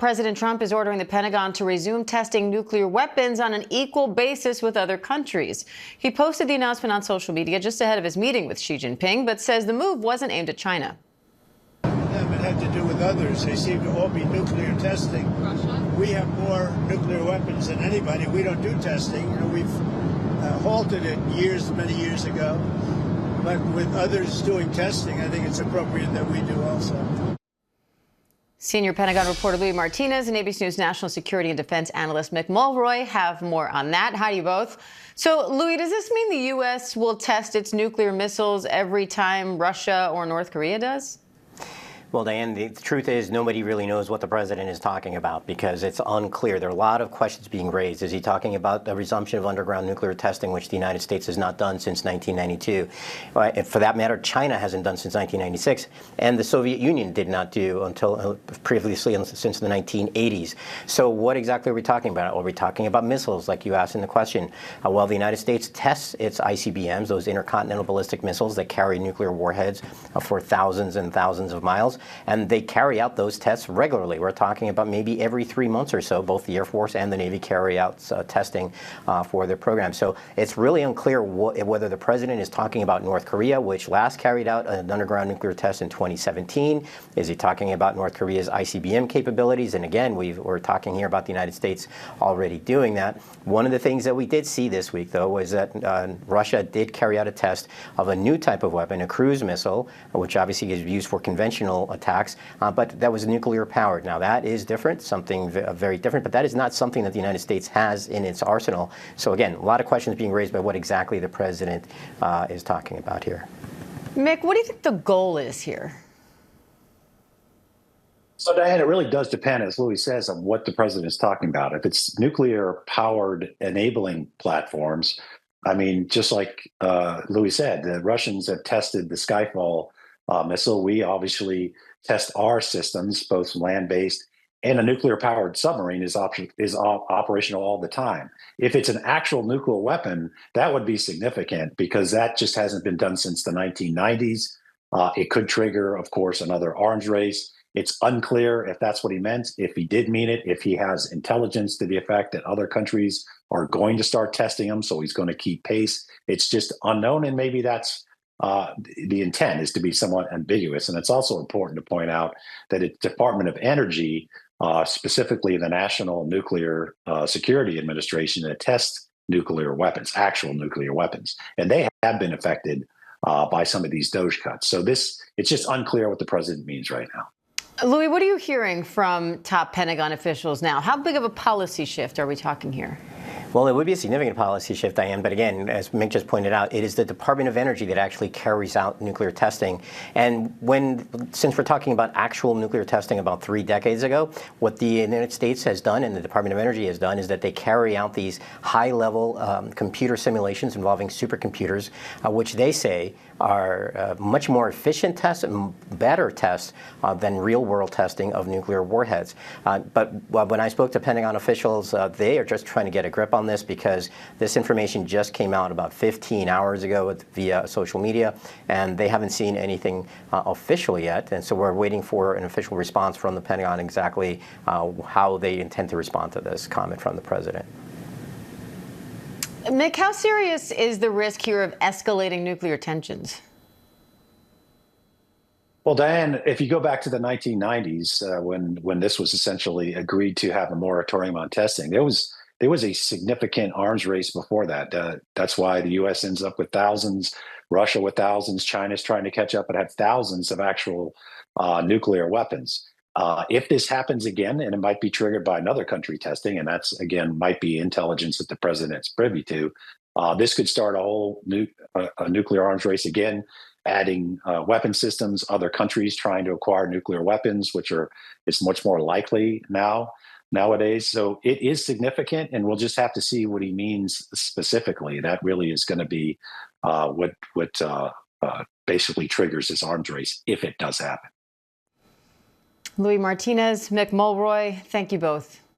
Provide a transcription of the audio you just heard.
President Trump is ordering the Pentagon to resume testing nuclear weapons on an equal basis with other countries. He posted the announcement on social media just ahead of his meeting with Xi Jinping, but says the move wasn't aimed at China. It had to do with others. They seem to all be nuclear testing. Russia? We have more nuclear weapons than anybody. We don't do testing. We've halted it many years ago. But with others doing testing, I think it's appropriate that we do also. Senior Pentagon reporter Luis Martinez and ABC News national security and defense analyst Mick Mulroy have more on that. Hi to you both. So, Luis, does this mean the U.S. will test its nuclear missiles every time Russia or North Korea does? Well, Diane, the truth is nobody really knows what the president is talking about because it's unclear. There are a lot of questions being raised. Is he talking about the resumption of underground nuclear testing, which the United States has not done since 1992? For that matter, China hasn't done since 1996, and the Soviet Union did not do until previously since the 1980s. So what exactly are we talking about? Are we talking about missiles, like you asked in the question? Well, the United States tests its ICBMs, those intercontinental ballistic missiles that carry nuclear warheads for thousands and thousands of miles. And they carry out those tests regularly. We're talking about maybe every 3 months or so. Both the Air Force and the Navy carry out testing for their program. So it's really unclear whether the president is talking about North Korea, which last carried out an underground nuclear test in 2017. Is he talking about North Korea's ICBM capabilities? And again, we're talking here about the United States already doing that. One of the things that we did see this week, though, was that Russia did carry out a test of a new type of weapon, a cruise missile, which obviously is used for conventional attacks, but that was nuclear powered. Now that is different, something very different, but that is not something that the United States has in its arsenal. So again, a lot of questions being raised by what exactly the president is talking about here. Mick, what do you think the goal is here? So, Diane, it really does depend, as Louis says, on what the president is talking about. If it's nuclear-powered enabling platforms, I mean, just like Louis said, the Russians have tested the Skyfall missile. We obviously test our systems, both land-based and a nuclear-powered submarine is operational all the time. If it's an actual nuclear weapon, that would be significant because that just hasn't been done since the 1990s. It could trigger, of course, another arms race. It's unclear if that's what he meant, if he did mean it, if he has intelligence to the effect that other countries are going to start testing them, so he's going to keep pace. It's just unknown, and maybe that's the intent is to be somewhat ambiguous. And it's also important to point out that the Department of Energy, specifically the National Nuclear Security Administration, that tests nuclear weapons, actual nuclear weapons, and they have been affected by some of these DOGE cuts. So it's just unclear what the president means right now. Louis, what are you hearing from top Pentagon officials now? How big of a policy shift are we talking here? Well, it would be a significant policy shift, Diane, but again, as Mick just pointed out, it is the Department of Energy that actually carries out nuclear testing. And since we're talking about actual nuclear testing about 3 decades ago, what the United States has done and the Department of Energy has done is that they carry out these high-level computer simulations involving supercomputers, which they say are much more efficient tests and better tests than real-world testing of nuclear warheads. But when I spoke to Pentagon officials, they are just trying to get a grip on this because this information just came out about 15 hours ago via social media, and they haven't seen anything official yet. And so we're waiting for an official response from the Pentagon exactly how they intend to respond to this comment from the president. Mick, how serious is the risk here of escalating nuclear tensions? Well, Diane, if you go back to the 1990s, when this was essentially agreed to have a moratorium on testing, there was a significant arms race before that. That's why the U.S. ends up with thousands, Russia with thousands, China's trying to catch up and have thousands of actual nuclear weapons. If this happens again, and it might be triggered by another country testing, and that's, again, might be intelligence that the president's privy to, this could start a whole nuclear arms race again, adding weapon systems, other countries trying to acquire nuclear weapons, is much more likely nowadays. So it is significant, and we'll just have to see what he means specifically. That really is going to be what basically triggers this arms race if it does happen. Luis Martinez, Mick Mulroy, thank you both.